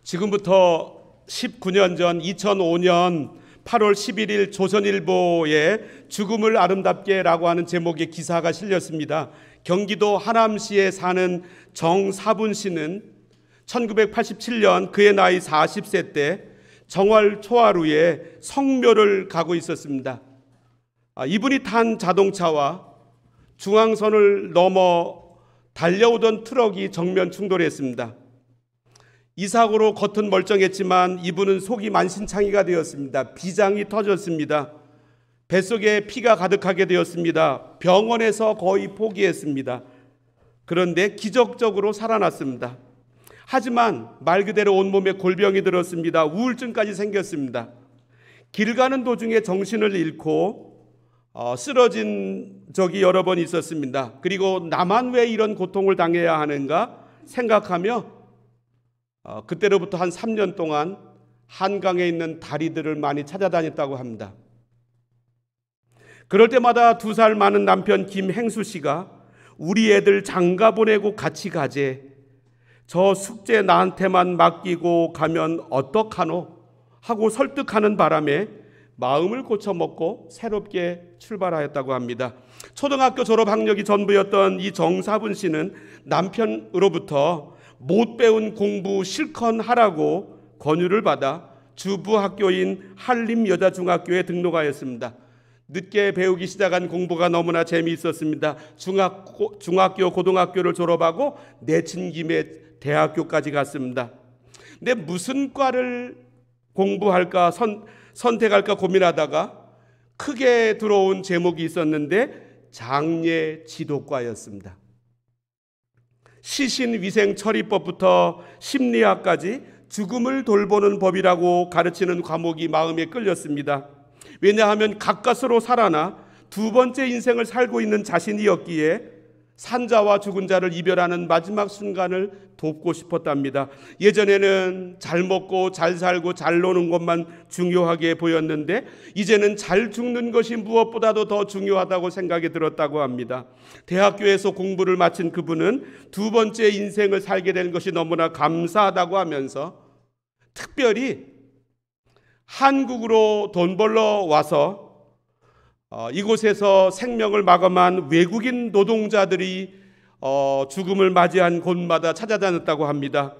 지금부터 19년 전 2005년 8월 11일 조선일보에 죽음을 아름답게라고 하는 제목의 기사가 실렸습니다. 경기도 하남시에 사는 정사분 씨는 1987년 그의 나이 40세 때 정월 초하루에 성묘를 가고 있었습니다. 이분이 탄 자동차와 중앙선을 넘어 달려오던 트럭이 정면 충돌했습니다. 이 사고로 겉은 멀쩡했지만 이분은 속이 만신창이가 되었습니다. 비장이 터졌습니다. 뱃속에 피가 가득하게 되었습니다. 병원에서 거의 포기했습니다. 그런데 기적적으로 살아났습니다. 하지만 말 그대로 온몸에 골병이 들었습니다. 우울증까지 생겼습니다. 길 가는 도중에 정신을 잃고 쓰러진 적이 여러 번 있었습니다. 그리고 나만 왜 이런 고통을 당해야 하는가 생각하며 그때로부터 한 3년 동안 한강에 있는 다리들을 많이 찾아다녔다고 합니다. 그럴 때마다 2살 많은 남편 김행수 씨가 우리 애들 장가 보내고 같이 가재. 저 숙제 나한테만 맡기고 가면 어떡하노? 하고 설득하는 바람에 마음을 고쳐먹고 새롭게 출발하였다고 합니다. 초등학교 졸업 학력이 전부였던 이 정사분 씨는 남편으로부터 못 배운 공부 실컷 하라고 권유를 받아 주부 학교인 한림여자중학교에 등록하였습니다. 늦게 배우기 시작한 공부가 너무나 재미있었습니다. 중학교, 고등학교를 졸업하고 내친 김에 대학교까지 갔습니다. 근데 무슨 과를 공부할까 선택할까 고민하다가 크게 들어온 제목이 있었는데 장례 지도과였습니다. 시신위생처리법부터 심리학까지 죽음을 돌보는 법이라고 가르치는 과목이 마음에 끌렸습니다. 왜냐하면 가까스로 살아나 두 번째 인생을 살고 있는 자신이었기에 산자와 죽은 자를 이별하는 마지막 순간을 돕고 싶었답니다. 예전에는 잘 먹고 잘 살고 잘 노는 것만 중요하게 보였는데 이제는 잘 죽는 것이 무엇보다도 더 중요하다고 생각이 들었다고 합니다. 대학교에서 공부를 마친 그분은 두 번째 인생을 살게 된 것이 너무나 감사하다고 하면서 특별히 한국으로 돈 벌러 와서 이곳에서 생명을 마감한 외국인 노동자들이 죽음을 맞이한 곳마다 찾아다녔다고 합니다.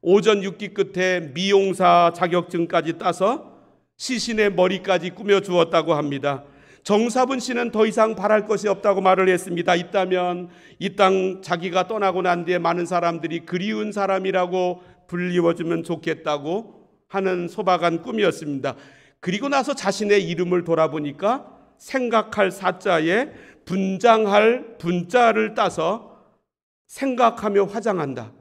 오전 6기 끝에 미용사 자격증까지 따서 시신의 머리까지 꾸며주었다고 합니다. 정사분 씨는 더 이상 바랄 것이 없다고 말을 했습니다. 있다면 이 땅 자기가 떠나고 난 뒤에 많은 사람들이 그리운 사람이라고 불리워주면 좋겠다고 하는 소박한 꿈이었습니다. 그리고 나서 자신의 이름을 돌아보니까 생각할 사자에 분장할 분자를 따서 생각하며 화장한다.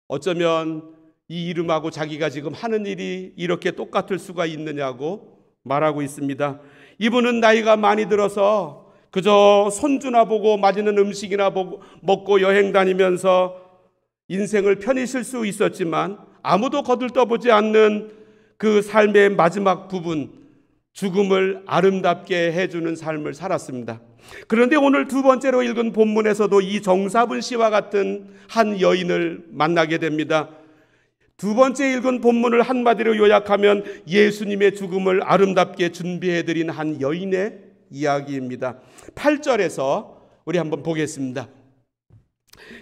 어쩌면 이 이름하고 자기가 지금 하는 일이 이렇게 똑같을 수가 있느냐고 말하고 있습니다. 이분은 나이가 많이 들어서 그저 손주나 보고 맛있는 음식이나 먹고 여행 다니면서 인생을 편히 쓸 수 있었지만 아무도 거들떠보지 않는 그 삶의 마지막 부분, 죽음을 아름답게 해주는 삶을 살았습니다. 그런데 오늘 두 번째로 읽은 본문에서도 이 정사분 씨와 같은 한 여인을 만나게 됩니다. 두 번째 읽은 본문을 한마디로 요약하면 예수님의 죽음을 아름답게 준비해드린 한 여인의 이야기입니다. 8절에서 우리 한번 보겠습니다.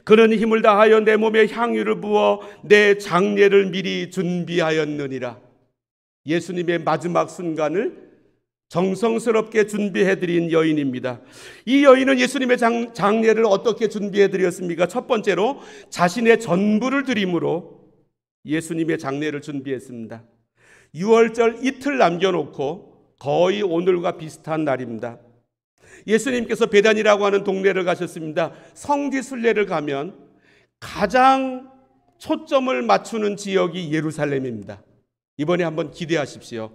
그는 힘을 다하여 내 몸에 향유를 부어 내 장례를 미리 준비하였느니라. 예수님의 마지막 순간을 정성스럽게 준비해드린 여인입니다. 이 여인은 예수님의 장례를 어떻게 준비해드렸습니까? 첫 번째로 자신의 전부를 드림으로 예수님의 장례를 준비했습니다. 6월절 이틀 남겨놓고 거의 오늘과 비슷한 날입니다. 예수님께서 베단이라고 하는 동네를 가셨습니다. 성지순례를 가면 가장 초점을 맞추는 지역이 예루살렘입니다. 이번에 한번 기대하십시오.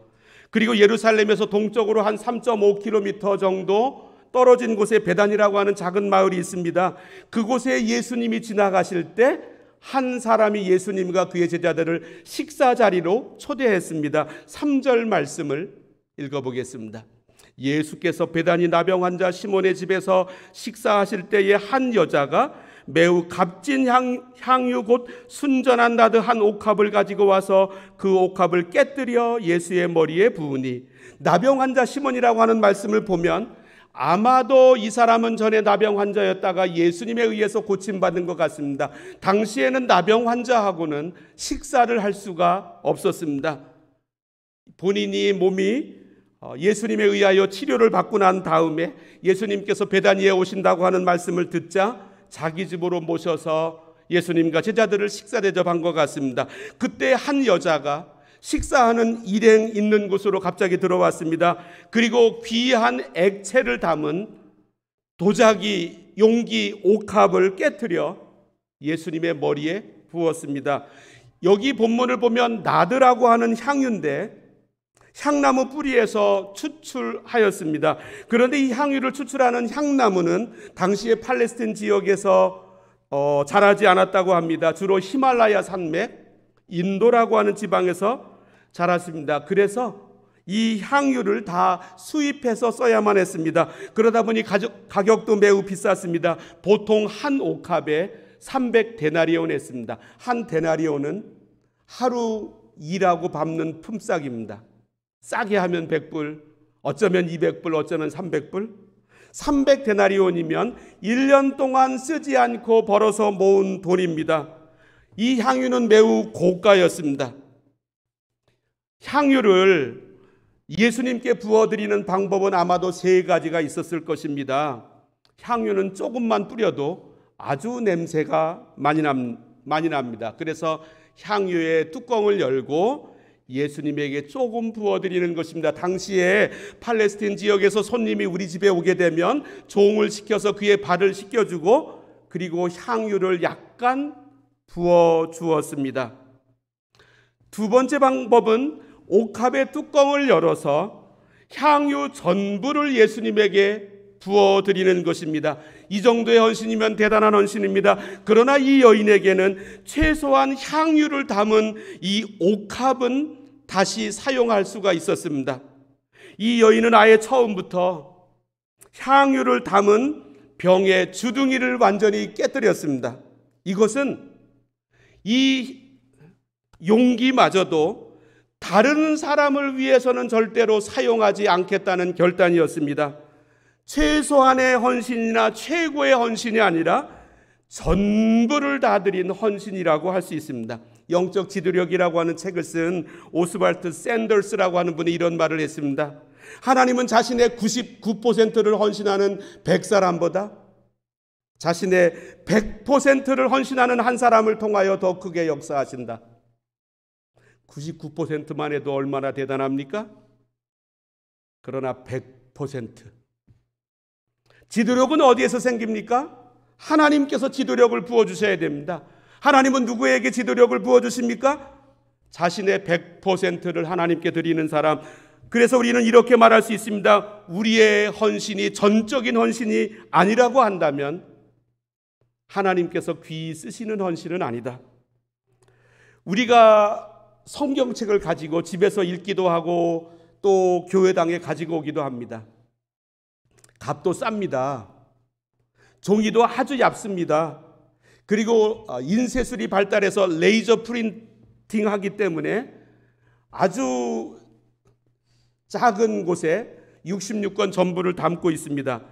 그리고 예루살렘에서 동쪽으로 한 3.5km 정도 떨어진 곳에 베단이라고 하는 작은 마을이 있습니다. 그곳에 예수님이 지나가실 때 한 사람이 예수님과 그의 제자들을 식사 자리로 초대했습니다. 3절 말씀을 읽어보겠습니다. 예수께서 베다니 나병 환자 시몬의 집에서 식사하실 때에 한 여자가 매우 값진 향유 곧 순전한 나드 한 옥합을 가지고 와서 그 옥합을 깨뜨려 예수의 머리에 부으니, 나병 환자 시몬이라고 하는 말씀을 보면 아마도 이 사람은 전에 나병 환자였다가 예수님에 의해서 고침받은 것 같습니다. 당시에는 나병 환자하고는 식사를 할 수가 없었습니다. 본인이 몸이 예수님에 의하여 치료를 받고 난 다음에 예수님께서 베다니에 오신다고 하는 말씀을 듣자 자기 집으로 모셔서 예수님과 제자들을 식사 대접한 것 같습니다. 그때 한 여자가 식사하는 일행 있는 곳으로 갑자기 들어왔습니다. 그리고 귀한 액체를 담은 도자기, 용기, 옥합을 깨뜨려 예수님의 머리에 부었습니다. 여기 본문을 보면 나드라고 하는 향유인데 향나무 뿌리에서 추출하였습니다. 그런데 이 향유를 추출하는 향나무는 당시의 팔레스틴 지역에서 자라지 않았다고 합니다. 주로 히말라야 산맥, 인도라고 하는 지방에서 자랐습니다. 그래서 이 향유를 다 수입해서 써야만 했습니다. 그러다 보니 가격도 매우 비쌌습니다. 보통 한 옥합에 300데나리온 했습니다. 한 데나리온은 하루 일하고 밟는 품삯입니다. 싸게 하면 100불, 어쩌면 200불, 어쩌면 300불. 300데나리온이면 1년 동안 쓰지 않고 벌어서 모은 돈입니다. 이 향유는 매우 고가였습니다. 향유를 예수님께 부어드리는 방법은 아마도 3가지가 있었을 것입니다. 향유는 조금만 뿌려도 아주 냄새가 많이 납니다. 그래서 향유의 뚜껑을 열고 예수님에게 조금 부어드리는 것입니다. 당시에 팔레스틴 지역에서 손님이 우리 집에 오게 되면 종을 시켜서 그의 발을 씻겨주고 그리고 향유를 약간 부어주었습니다. 두 번째 방법은 옥합의 뚜껑을 열어서 향유 전부를 예수님에게 부어드리는 것입니다. 이 정도의 헌신이면 대단한 헌신입니다. 그러나 이 여인에게는 최소한 향유를 담은 이 옥합은 다시 사용할 수가 있었습니다. 이 여인은 아예 처음부터 향유를 담은 병의 주둥이를 완전히 깨뜨렸습니다. 이것은 이 용기마저도 다른 사람을 위해서는 절대로 사용하지 않겠다는 결단이었습니다. 최소한의 헌신이나 최고의 헌신이 아니라 전부를 다 드린 헌신이라고 할 수 있습니다. 영적 지도력이라고 하는 책을 쓴 오스발트 샌더스라고 하는 분이 이런 말을 했습니다. 하나님은 자신의 99%를 헌신하는 100사람보다 자신의 100%를 헌신하는 한 사람을 통하여 더 크게 역사하신다. 99%만 해도 얼마나 대단합니까? 그러나 100%. 지도력은 어디에서 생깁니까? 하나님께서 지도력을 부어주셔야 됩니다. 하나님은 누구에게 지도력을 부어주십니까? 자신의 100%를 하나님께 드리는 사람. 그래서 우리는 이렇게 말할 수 있습니다. 우리의 헌신이 전적인 헌신이 아니라고 한다면 하나님께서 귀히 쓰시는 헌신은 아니다. 우리가 성경책을 가지고 집에서 읽기도 하고 또 교회당에 가지고 오기도 합니다. 값도 쌉니다. 종이도 아주 얇습니다. 그리고 인쇄술이 발달해서 레이저 프린팅 하기 때문에 아주 작은 곳에 66권 전부를 담고 있습니다.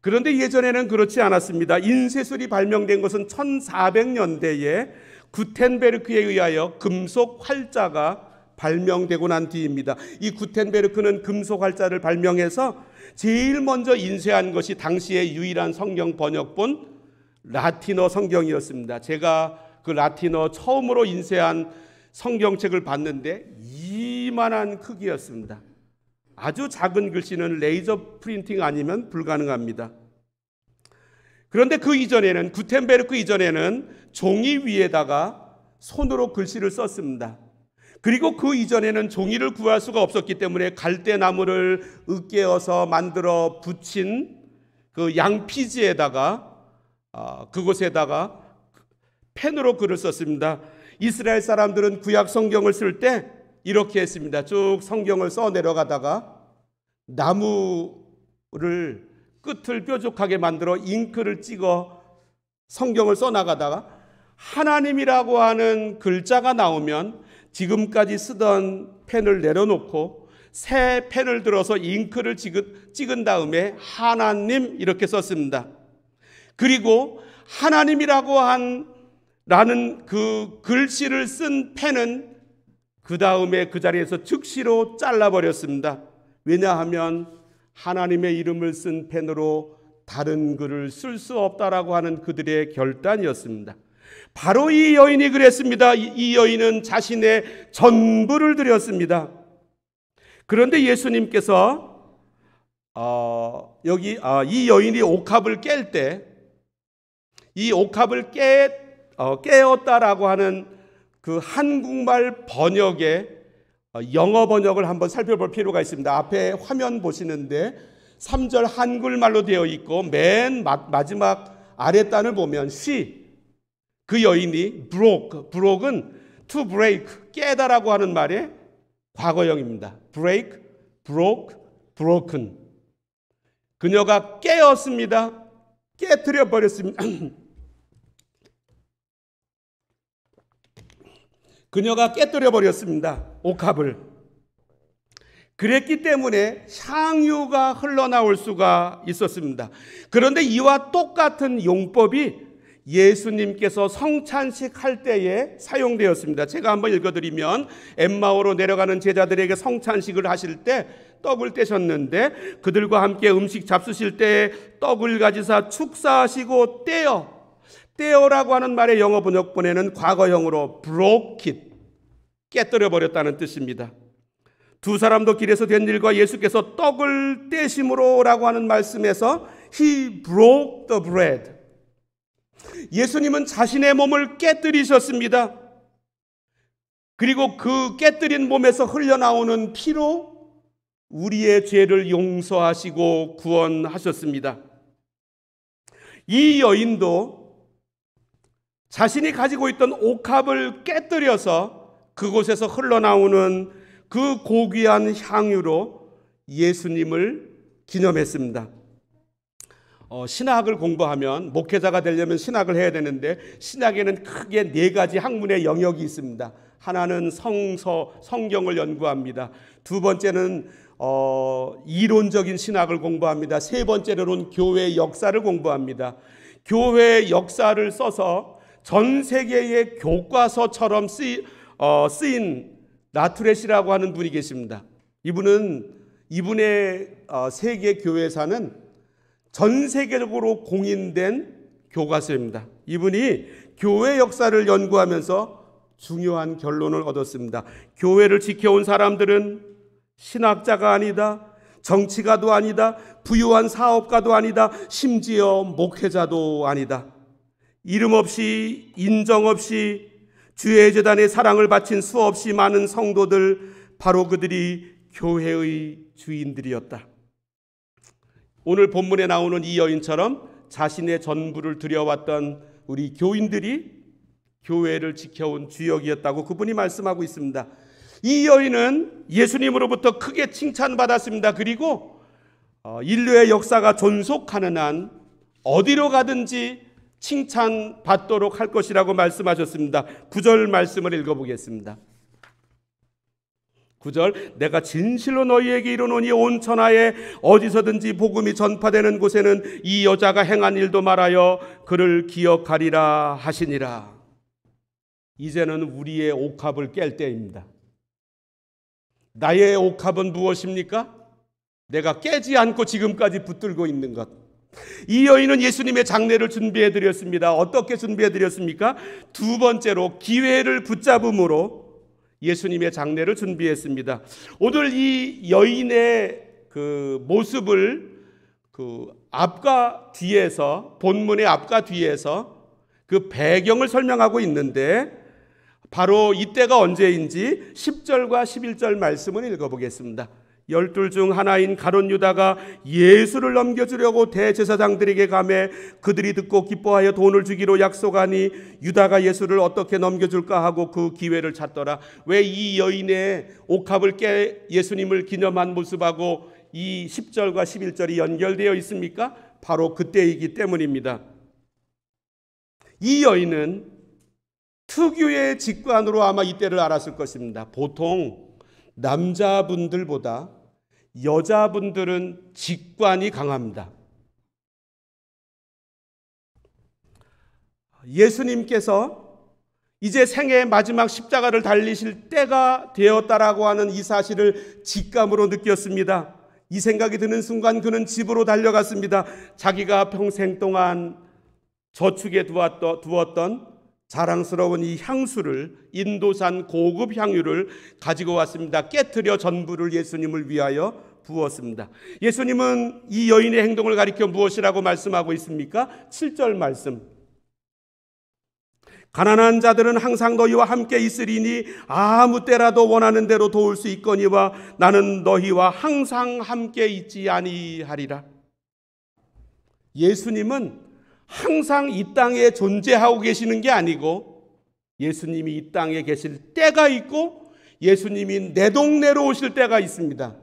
그런데 예전에는 그렇지 않았습니다. 인쇄술이 발명된 것은 1400년대에 구텐베르크에 의하여 금속 활자가 발명되고 난 뒤입니다. 이 구텐베르크는 금속 활자를 발명해서 제일 먼저 인쇄한 것이 당시의 유일한 성경 번역본 라틴어 성경이었습니다. 제가 그 라틴어 처음으로 인쇄한 성경책을 봤는데 이만한 크기였습니다. 아주 작은 글씨는 레이저 프린팅 아니면 불가능합니다. 그런데 그 이전에는, 구텐베르크 이전에는 종이 위에다가 손으로 글씨를 썼습니다. 그리고 그 이전에는 종이를 구할 수가 없었기 때문에 갈대나무를 으깨어서 만들어 붙인 그 양피지에다가 그곳에다가 펜으로 글을 썼습니다. 이스라엘 사람들은 구약 성경을 쓸 때 이렇게 했습니다. 쭉 성경을 써 내려가다가 나무를 끝을 뾰족하게 만들어 잉크를 찍어 성경을 써나가다가 하나님이라고 하는 글자가 나오면 지금까지 쓰던 펜을 내려놓고 새 펜을 들어서 잉크를 찍은 다음에 하나님 이렇게 썼습니다. 그리고 하나님이라고 라는 그 글씨를 쓴 펜은 그 다음에 그 자리에서 즉시로 잘라버렸습니다. 왜냐하면 하나님의 이름을 쓴 펜으로 다른 글을 쓸 수 없다라고 하는 그들의 결단이었습니다. 바로 이 여인이 그랬습니다. 이 여인은 자신의 전부를 드렸습니다. 그런데 예수님께서 이 여인이 옥합을 깰 때 이 옥합을 깨었다라고 하는 그 한국말 번역의 영어 번역을 한번 살펴볼 필요가 있습니다. 앞에 화면 보시는데 3절 한글말로 되어 있고 맨 마지막 아랫단을 보면 그 여인이 broke은 to break, 깨다라고 하는 말의 과거형입니다. break, broke, broken. 그녀가 깨었습니다. 깨트려 버렸습니다. 그녀가 깨뜨려 버렸습니다. 옥합을. 그랬기 때문에 향유가 흘러나올 수가 있었습니다. 그런데 이와 똑같은 용법이 예수님께서 성찬식 할 때에 사용되었습니다. 제가 한번 읽어드리면 엠마오로 내려가는 제자들에게 성찬식을 하실 때 떡을 떼셨는데 그들과 함께 음식 잡수실 때 떡을 가지사 축사하시고 떼어라고 하는 말의 영어 번역본에는 과거형으로 broke it, 깨뜨려 버렸다는 뜻입니다. 두 사람도 길에서 된 일과 예수께서 떡을 떼심으로라고 하는 말씀에서 He broke the bread. 예수님은 자신의 몸을 깨뜨리셨습니다. 그리고 그 깨뜨린 몸에서 흘러나오는 피로 우리의 죄를 용서하시고 구원하셨습니다. 이 여인도 자신이 가지고 있던 옥합을 깨뜨려서 그곳에서 흘러나오는 그 고귀한 향유로 예수님을 기념했습니다. 신학을 공부하면 목회자가 되려면 신학을 해야 되는데 신학에는 크게 4가지 학문의 영역이 있습니다. 하나는 성경을 연구합니다. 두 번째는 이론적인 신학을 공부합니다. 세 번째로는 교회 역사를 공부합니다. 교회 역사를 써서 전 세계의 교과서처럼 쓰인 라투렛이라고 하는 분이 계십니다. 이분의 세계 교회사는 전 세계적으로 공인된 교과서입니다. 이분이 교회 역사를 연구하면서 중요한 결론을 얻었습니다. 교회를 지켜온 사람들은 신학자가 아니다, 정치가도 아니다, 부유한 사업가도 아니다, 심지어 목회자도 아니다. 이름 없이 인정 없이 주의 재단에 사랑을 바친 수없이 많은 성도들, 바로 그들이 교회의 주인들이었다. 오늘 본문에 나오는 이 여인처럼 자신의 전부를 들여왔던 우리 교인들이 교회를 지켜온 주역이었다고 그분이 말씀하고 있습니다. 이 여인은 예수님으로부터 크게 칭찬받았습니다. 그리고 인류의 역사가 존속하는 한 어디로 가든지 칭찬받도록 할 것이라고 말씀하셨습니다. 9절 말씀을 읽어보겠습니다. 9절, 내가 진실로 너희에게 이르노니 온 천하에 어디서든지 복음이 전파되는 곳에는 이 여자가 행한 일도 말하여 그를 기억하리라 하시니라. 이제는 우리의 옥합을 깰 때입니다. 나의 옥합은 무엇입니까? 내가 깨지 않고 지금까지 붙들고 있는 것. 이 여인은 예수님의 장례를 준비해 드렸습니다. 어떻게 준비해 드렸습니까? 두 번째로 기회를 붙잡음으로 예수님의 장례를 준비했습니다. 오늘 이 여인의 그 모습을 앞과 뒤에서, 본문의 앞과 뒤에서 그 배경을 설명하고 있는데 바로 이때가 언제인지 10절과 11절 말씀을 읽어보겠습니다. 12 중 하나인 가룟 유다가 예수를 넘겨주려고 대제사장들에게 가매 그들이 듣고 기뻐하여 돈을 주기로 약속하니 유다가 예수를 어떻게 넘겨줄까 하고 그 기회를 찾더라. 왜 이 여인의 옥합을 깨 예수님을 기념한 모습하고 이 10절과 11절이 연결되어 있습니까? 바로 그때이기 때문입니다. 이 여인은 특유의 직관으로 아마 이때를 알았을 것입니다. 보통 남자분들보다 여자분들은 직관이 강합니다. 예수님께서 이제 생애의 마지막 십자가를 달리실 때가 되었다라고 하는 이 사실을 직감으로 느꼈습니다. 이 생각이 드는 순간 그는 집으로 달려갔습니다. 자기가 평생 동안 저축에 두었던 자랑스러운 이 향수를, 인도산 고급 향유를 가지고 왔습니다. 깨트려 전부를 예수님을 위하여 부었습니다. 예수님은 이 여인의 행동을 가리켜 무엇이라고 말씀하고 있습니까? 7절 말씀. 가난한 자들은 항상 너희와 함께 있으리니 아무 때라도 원하는 대로 도울 수 있거니와 나는 너희와 항상 함께 있지 아니하리라. 예수님은 항상 이 땅에 존재하고 계시는 게 아니고 예수님이 이 땅에 계실 때가 있고 예수님이 내 동네로 오실 때가 있습니다.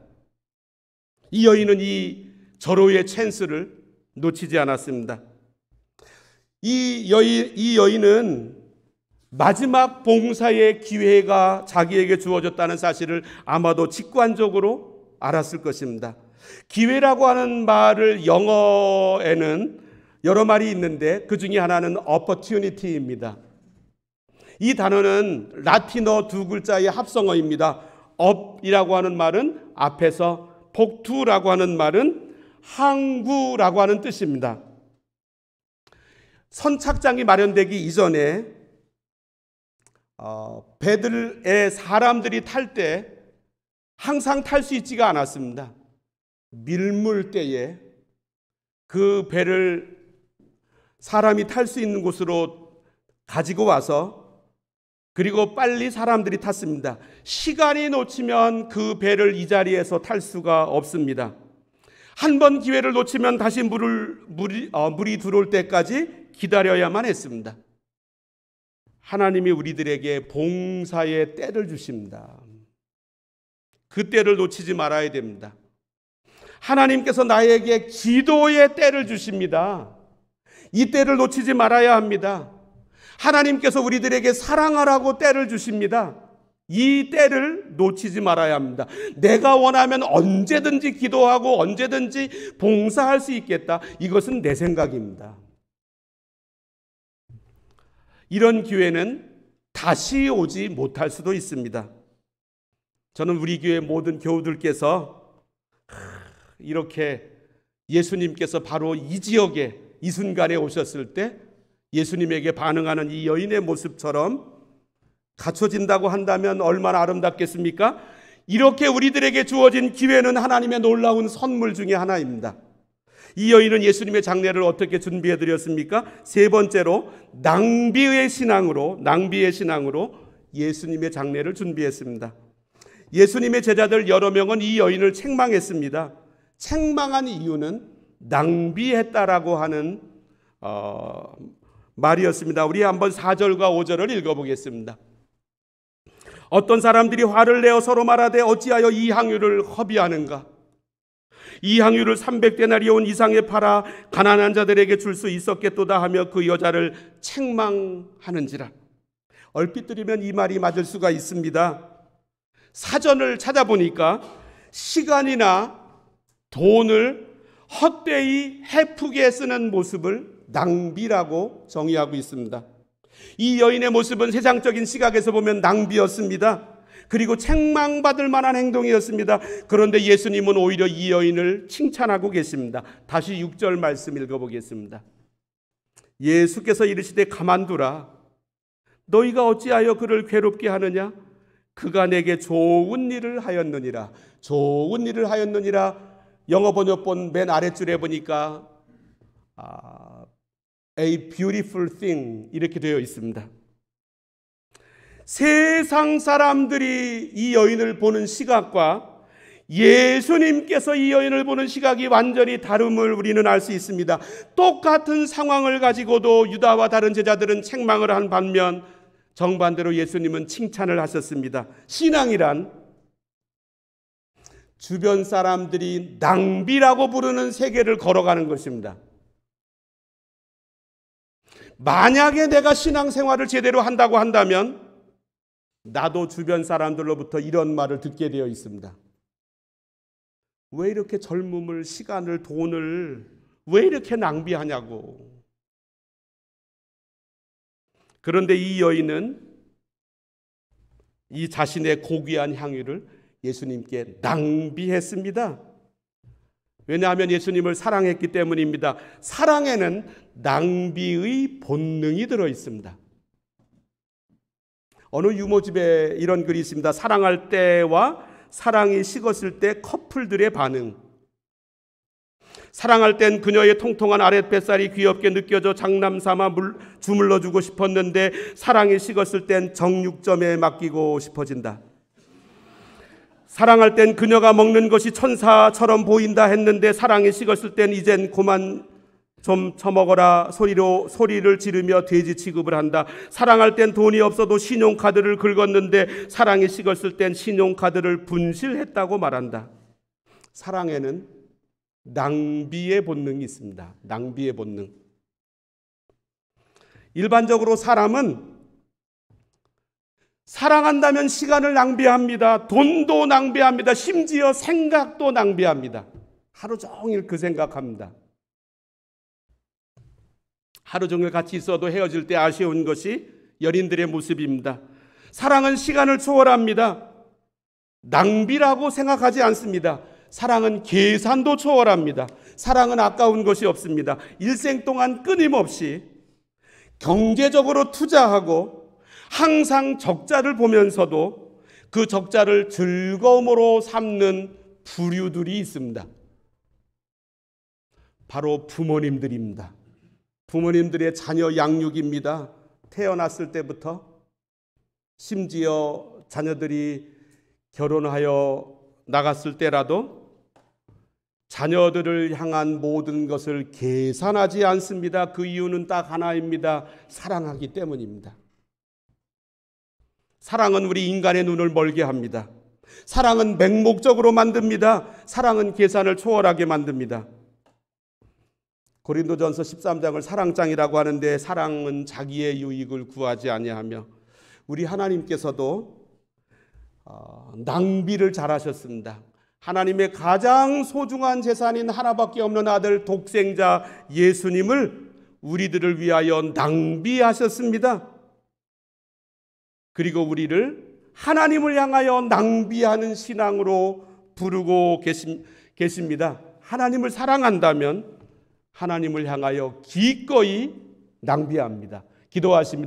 이 여인은 이 절호의 찬스를 놓치지 않았습니다. 이 여인은 마지막 봉사의 기회가 자기에게 주어졌다는 사실을 아마도 직관적으로 알았을 것입니다. 기회라고 하는 말을 영어에는 여러 말이 있는데 그 중에 하나는 opportunity입니다. 이 단어는 라틴어 두 글자의 합성어입니다. up이라고 하는 말은 앞에서, 복투라고 하는 말은 항구라고 하는 뜻입니다. 선착장이 마련되기 이전에 배들에 사람들이 탈 때 항상 탈 수 있지가 않았습니다. 밀물때에 그 배를 사람이 탈 수 있는 곳으로 가지고 와서 그리고 빨리 사람들이 탔습니다. 시간이 놓치면 그 배를 이 자리에서 탈 수가 없습니다. 한 번 기회를 놓치면 다시 물이 들어올 때까지 기다려야만 했습니다. 하나님이 우리들에게 봉사의 때를 주십니다. 그 때를 놓치지 말아야 됩니다. 하나님께서 나에게 기도의 때를 주십니다. 이 때를 놓치지 말아야 합니다. 하나님께서 우리들에게 사랑하라고 때를 주십니다. 이 때를 놓치지 말아야 합니다. 내가 원하면 언제든지 기도하고 언제든지 봉사할 수 있겠다. 이것은 내 생각입니다. 이런 기회는 다시 오지 못할 수도 있습니다. 저는 우리 교회 모든 교우들께서 이렇게 예수님께서 바로 이 지역에 이 순간에 오셨을 때 예수님에게 반응하는 이 여인의 모습처럼 갖춰진다고 한다면 얼마나 아름답겠습니까? 이렇게 우리들에게 주어진 기회는 하나님의 놀라운 선물 중에 하나입니다. 이 여인은 예수님의 장례를 어떻게 준비해 드렸습니까? 세 번째로 낭비의 신앙으로 예수님의 장례를 준비했습니다. 예수님의 제자들 여러 명은 이 여인을 책망했습니다. 책망한 이유는 낭비했다라고 하는 말이었습니다. 우리 한번 4절과 5절을 읽어보겠습니다. 어떤 사람들이 화를 내어 서로 말하되 어찌하여 이 향유를 허비하는가? 이 향유를 300데나리온 이상에 팔아 가난한 자들에게 줄 수 있었겠도다 하며 그 여자를 책망하는지라. 얼핏 들으면 이 말이 맞을 수가 있습니다. 사전을 찾아보니까 시간이나 돈을 헛되이 헤프게 쓰는 모습을 낭비라고 정의하고 있습니다. 이 여인의 모습은 세상적인 시각에서 보면 낭비였습니다. 그리고 책망받을 만한 행동이었습니다. 그런데 예수님은 오히려 이 여인을 칭찬하고 계십니다. 다시 6절 말씀 읽어보겠습니다. 예수께서 이르시되 가만두라. 너희가 어찌하여 그를 괴롭게 하느냐? 그가 내게 좋은 일을 하였느니라. 좋은 일을 하였느니라. 영어 번역본 맨 아랫줄에 보니까 A beautiful thing 이렇게 되어 있습니다. 세상 사람들이 이 여인을 보는 시각과 예수님께서 이 여인을 보는 시각이 완전히 다름을 우리는 알 수 있습니다. 똑같은 상황을 가지고도 유다와 다른 제자들은 책망을 한 반면 정반대로 예수님은 칭찬을 하셨습니다. 신앙이란 주변 사람들이 낭비라고 부르는 세계를 걸어가는 것입니다. 만약에 내가 신앙생활을 제대로 한다고 한다면 나도 주변 사람들로부터 이런 말을 듣게 되어 있습니다. 왜 이렇게 젊음을, 시간을, 돈을 왜 이렇게 낭비하냐고. 그런데 이 여인은 이 자신의 고귀한 향유를 예수님께 낭비했습니다. 왜냐하면 예수님을 사랑했기 때문입니다. 사랑에는 낭비의 본능이 들어 있습니다. 어느 유모집에 이런 글이 있습니다. 사랑할 때와 사랑이 식었을 때 커플들의 반응. 사랑할 땐 그녀의 통통한 아랫뱃살이 귀엽게 느껴져 장남삼아 주물러주고 싶었는데 사랑이 식었을 땐 정육점에 맡기고 싶어진다. 사랑할 땐 그녀가 먹는 것이 천사처럼 보인다 했는데 사랑이 식었을 땐 이젠 그만 좀 처먹어라 소리를 지르며 돼지 취급을 한다. 사랑할 땐 돈이 없어도 신용카드를 긁었는데 사랑이 식었을 땐 신용카드를 분실했다고 말한다. 사랑에는 낭비의 본능이 있습니다. 낭비의 본능. 일반적으로 사람은 사랑한다면 시간을 낭비합니다. 돈도 낭비합니다. 심지어 생각도 낭비합니다. 하루 종일 그 생각합니다. 하루 종일 같이 있어도 헤어질 때 아쉬운 것이 연인들의 모습입니다. 사랑은 시간을 초월합니다. 낭비라고 생각하지 않습니다. 사랑은 계산도 초월합니다. 사랑은 아까운 것이 없습니다. 일생 동안 끊임없이 경제적으로 투자하고 항상 적자를 보면서도 그 적자를 즐거움으로 삼는 부류들이 있습니다. 바로 부모님들입니다. 부모님들의 자녀 양육입니다. 태어났을 때부터 심지어 자녀들이 결혼하여 나갔을 때라도 자녀들을 향한 모든 것을 계산하지 않습니다. 그 이유는 딱 하나입니다. 사랑하기 때문입니다. 사랑은 우리 인간의 눈을 멀게 합니다. 사랑은 맹목적으로 만듭니다. 사랑은 계산을 초월하게 만듭니다. 고린도전서 13장을 사랑장이라고 하는데 사랑은 자기의 유익을 구하지 아니하며 우리 하나님께서도 낭비를 잘하셨습니다. 하나님의 가장 소중한 재산인 하나밖에 없는 아들 독생자 예수님을 우리들을 위하여 낭비하셨습니다. 그리고 우리를 하나님을 향하여 낭비하는 신앙으로 부르고 계십니다. 하나님을 사랑한다면 하나님을 향하여 기꺼이 낭비합니다. 기도하십니다.